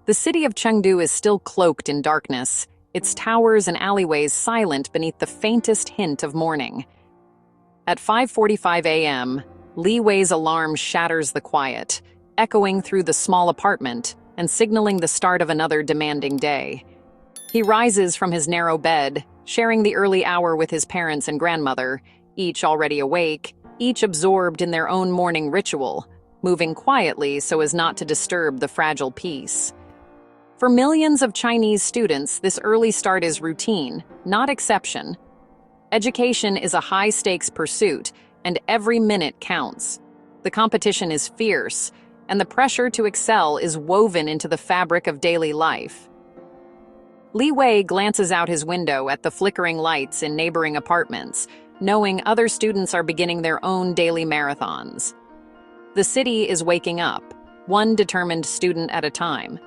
The city of Chengdu is still cloaked in darkness, its towers and alleyways silent beneath the faintest hint of morning. At 5:45 a.m., Li Wei's alarm shatters the quiet, echoing through the small apartment and signaling the start of another demanding day. He rises from his narrow bed, sharing the early hour with his parents and grandmother, each already awake, each absorbed in their own morning ritual, moving quietly so as not to disturb the fragile peace. For millions of Chinese students, this early start is routine, not exception. Education is a high-stakes pursuit, and every minute counts. The competition is fierce, and the pressure to excel is woven into the fabric of daily life. Li Wei glances out his window at the flickering lights in neighboring apartments, knowing other students are beginning their own daily marathons. The city is waking up, one determined student at a time.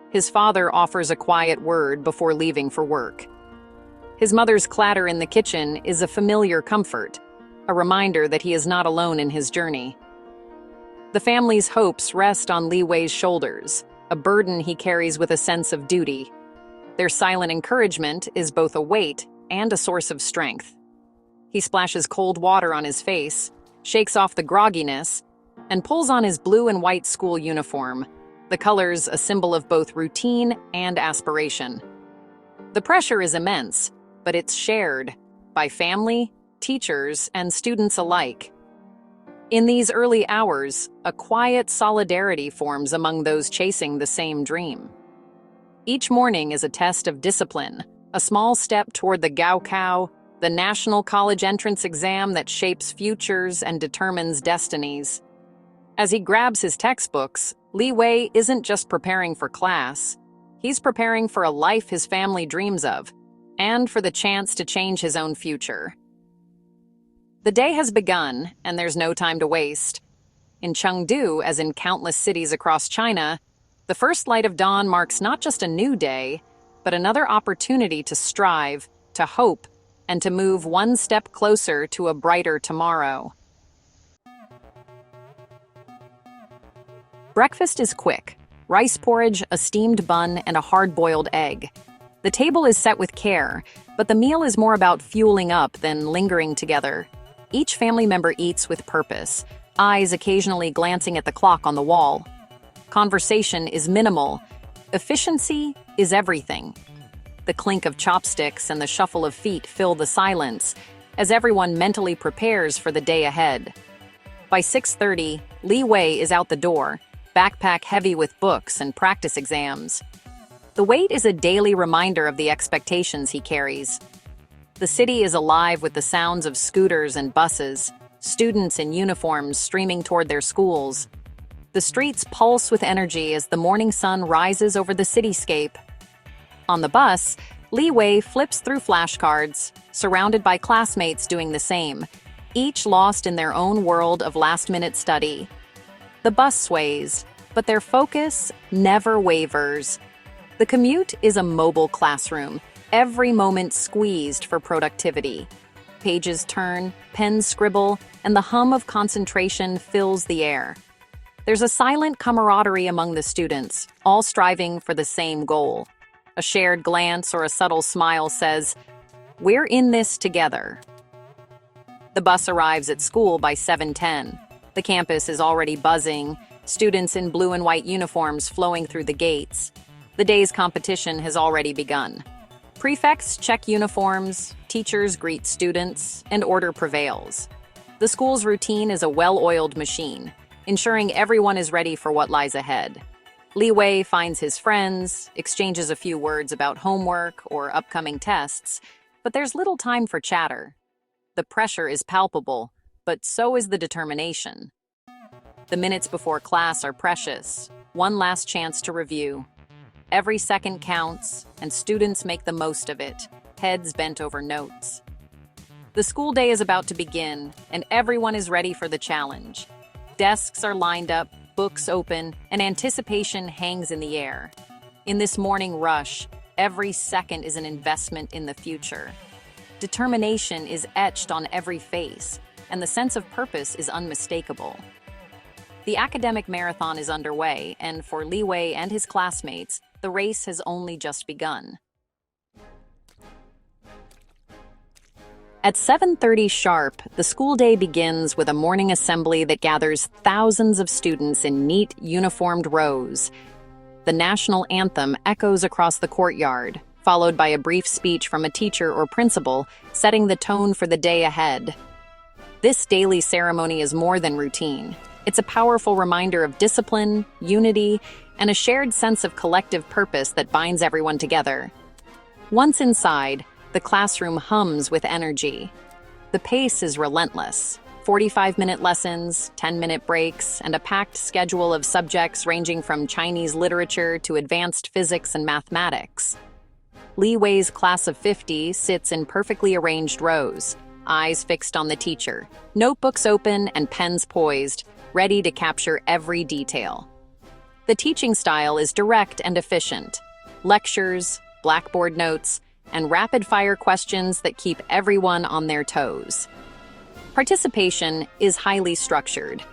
His father offers a quiet word before leaving for work. His mother's clatter in the kitchen is a familiar comfort, a reminder that he is not alone in his journey. The family's hopes rest on Li Wei's shoulders, a burden he carries with a sense of duty. Their silent encouragement is both a weight and a source of strength. He splashes cold water on his face, shakes off the grogginess, and pulls on his blue and white school uniform, the colors a symbol of both routine and aspiration. The pressure is immense, but it's shared by family, teachers, and students alike. In these early hours, a quiet solidarity forms among those chasing the same dream. Each morning is a test of discipline, a small step toward the Gaokao, the national college entrance exam that shapes futures and determines destinies. As he grabs his textbooks, Li Wei isn't just preparing for class. He's preparing for a life his family dreams of, and for the chance to change his own future. The day has begun, and there's no time to waste. In Chengdu, as in countless cities across China, the first light of dawn marks not just a new day, but another opportunity to strive, to hope, and to move one step closer to a brighter tomorrow. Breakfast is quick: rice porridge, a steamed bun, and a hard-boiled egg. The table is set with care, but the meal is more about fueling up than lingering together. Each family member eats with purpose, eyes occasionally glancing at the clock on the wall. Conversation is minimal. Efficiency is everything. The clink of chopsticks and the shuffle of feet fill the silence as everyone mentally prepares for the day ahead. By 6:30, Li Wei is out the door, backpack heavy with books and practice exams. The wait is a daily reminder of the expectations he carries. The city is alive with the sounds of scooters and buses, students in uniforms streaming toward their schools. The streets pulse with energy as the morning sun rises over the cityscape. On the bus, Li Wei flips through flashcards, surrounded by classmates doing the same, each lost in their own world of last-minute study. The bus sways, but their focus never wavers. The commute is a mobile classroom, every moment squeezed for productivity. Pages turn, pens scribble, and the hum of concentration fills the air. There's a silent camaraderie among the students, all striving for the same goal. A shared glance or a subtle smile says, "We're in this together." The bus arrives at school by 7:10. The campus is already buzzing, students in blue and white uniforms flowing through the gates. The day's competition has already begun. Prefects check uniforms, teachers greet students, and order prevails. The school's routine is a well-oiled machine, ensuring everyone is ready for what lies ahead. Li Wei finds his friends, exchanges a few words about homework or upcoming tests, but there's little time for chatter. The pressure is palpable, but so is the determination. The minutes before class are precious, one last chance to review. Every second counts, and students make the most of it, heads bent over notes. The school day is about to begin, and everyone is ready for the challenge. Desks are lined up, books open, and anticipation hangs in the air. In this morning rush, every second is an investment in the future. Determination is etched on every face, and the sense of purpose is unmistakable. The academic marathon is underway, and for Li Wei and his classmates, the race has only just begun. At 7:30 sharp, the school day begins with a morning assembly that gathers thousands of students in neat, uniformed rows. The national anthem echoes across the courtyard, followed by a brief speech from a teacher or principal, setting the tone for the day ahead. This daily ceremony is more than routine. It's a powerful reminder of discipline, unity, and a shared sense of collective purpose that binds everyone together. Once inside, the classroom hums with energy. The pace is relentless. 45-minute lessons, 10-minute breaks, and a packed schedule of subjects ranging from Chinese literature to advanced physics and mathematics. Li Wei's class of 50 sits in perfectly arranged rows, eyes fixed on the teacher, notebooks open and pens poised, ready to capture every detail. The teaching style is direct and efficient. Lectures, blackboard notes, and rapid-fire questions that keep everyone on their toes. Participation is highly structured.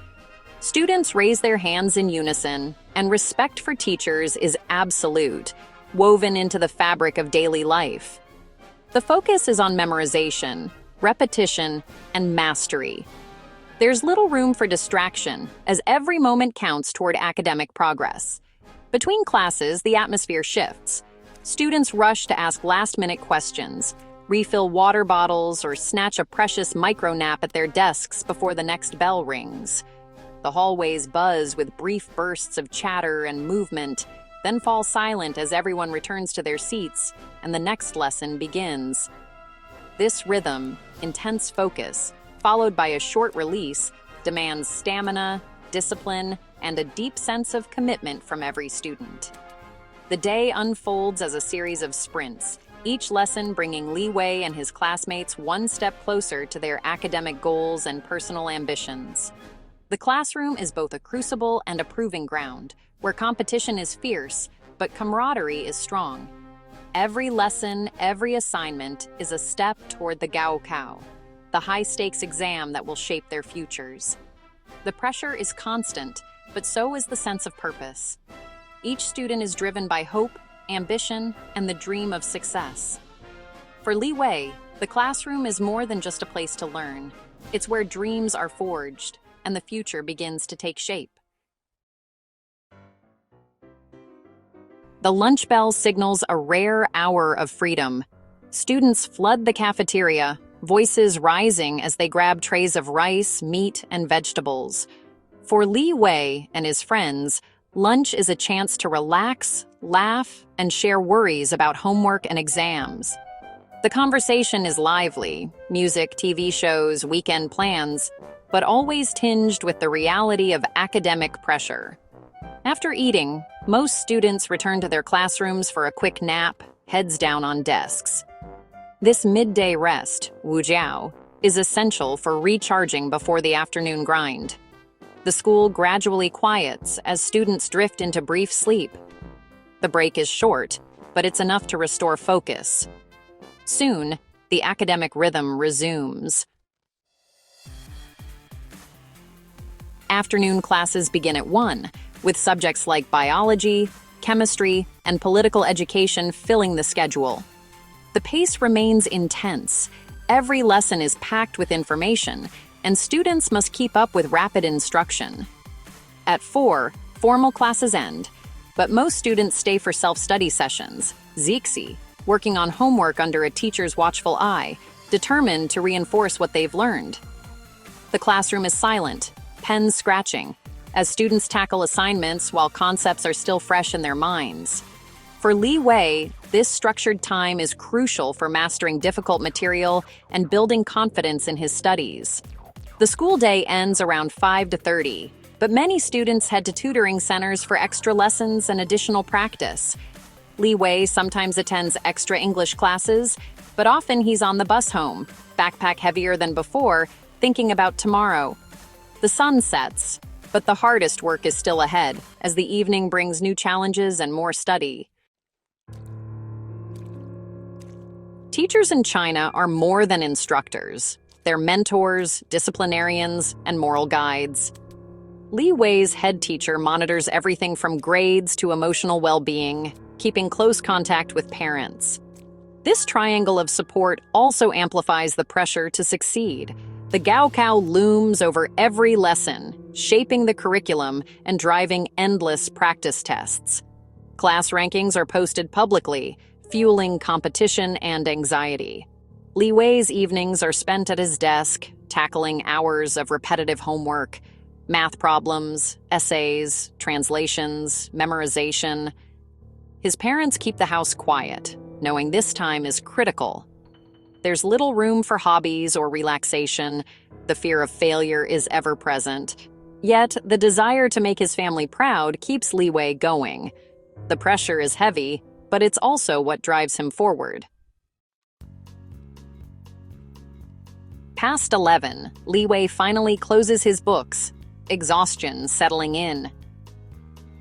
Students raise their hands in unison, and respect for teachers is absolute, woven into the fabric of daily life. The focus is on memorization, repetition, and mastery. There's little room for distraction, as every moment counts toward academic progress. Between classes, the atmosphere shifts. Students rush to ask last-minute questions, refill water bottles, or snatch a precious micro-nap at their desks before the next bell rings. The hallways buzz with brief bursts of chatter and movement, then fall silent as everyone returns to their seats and the next lesson begins. This rhythm, intense focus, followed by a short release, demands stamina, discipline, and a deep sense of commitment from every student. The day unfolds as a series of sprints, each lesson bringing Li Wei and his classmates one step closer to their academic goals and personal ambitions. The classroom is both a crucible and a proving ground, where competition is fierce, but camaraderie is strong. Every lesson, every assignment is a step toward the Gaokao, the high-stakes exam that will shape their futures. The pressure is constant, but so is the sense of purpose. Each student is driven by hope, ambition, and the dream of success. For Li Wei, the classroom is more than just a place to learn. It's where dreams are forged, and the future begins to take shape. The lunch bell signals a rare hour of freedom. Students flood the cafeteria, voices rising as they grab trays of rice, meat, and vegetables. For Li Wei and his friends, lunch is a chance to relax, laugh, and share worries about homework and exams. The conversation is lively, music, TV shows, weekend plans, but always tinged with the reality of academic pressure. After eating, most students return to their classrooms for a quick nap, heads down on desks. This midday rest, wujiao, is essential for recharging before the afternoon grind. The school gradually quiets as students drift into brief sleep. The break is short, but it's enough to restore focus. Soon, the academic rhythm resumes. Afternoon classes begin at 1, with subjects like biology, chemistry, and political education filling the schedule. The pace remains intense. Every lesson is packed with information, and students must keep up with rapid instruction. At 4, formal classes end, but most students stay for self-study sessions, zixi, working on homework under a teacher's watchful eye, determined to reinforce what they've learned. The classroom is silent, pens scratching, as students tackle assignments while concepts are still fresh in their minds. For Li Wei, this structured time is crucial for mastering difficult material and building confidence in his studies. The school day ends around 5:30, but many students head to tutoring centers for extra lessons and additional practice. Li Wei sometimes attends extra English classes, but often he's on the bus home, backpack heavier than before, thinking about tomorrow. The sun sets, but the hardest work is still ahead, as the evening brings new challenges and more study. Teachers in China are more than instructors. They're mentors, disciplinarians, and moral guides. Li Wei's head teacher monitors everything from grades to emotional well-being, keeping close contact with parents. This triangle of support also amplifies the pressure to succeed. The Gaokao looms over every lesson, shaping the curriculum and driving endless practice tests. Class rankings are posted publicly, fueling competition and anxiety. Li Wei's evenings are spent at his desk, tackling hours of repetitive homework, math problems, essays, translations, memorization. His parents keep the house quiet, knowing this time is critical. There's little room for hobbies or relaxation. The fear of failure is ever present. Yet, the desire to make his family proud keeps Li Wei going. The pressure is heavy, but it's also what drives him forward. Past 11, Li Wei finally closes his books, exhaustion settling in.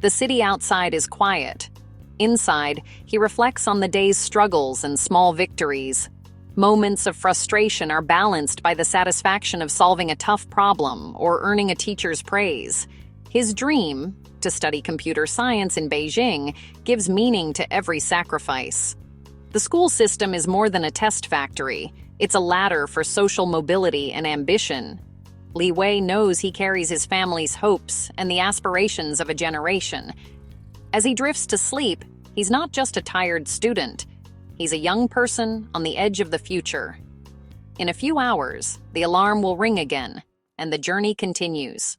The city outside is quiet. Inside, he reflects on the day's struggles and small victories. Moments of frustration are balanced by the satisfaction of solving a tough problem or earning a teacher's praise. His dream, to study computer science in Beijing, gives meaning to every sacrifice. The school system is more than a test factory. It's a ladder for social mobility and ambition. Li Wei knows he carries his family's hopes and the aspirations of a generation. As he drifts to sleep, he's not just a tired student. He's a young person on the edge of the future. In a few hours, the alarm will ring again, and the journey continues.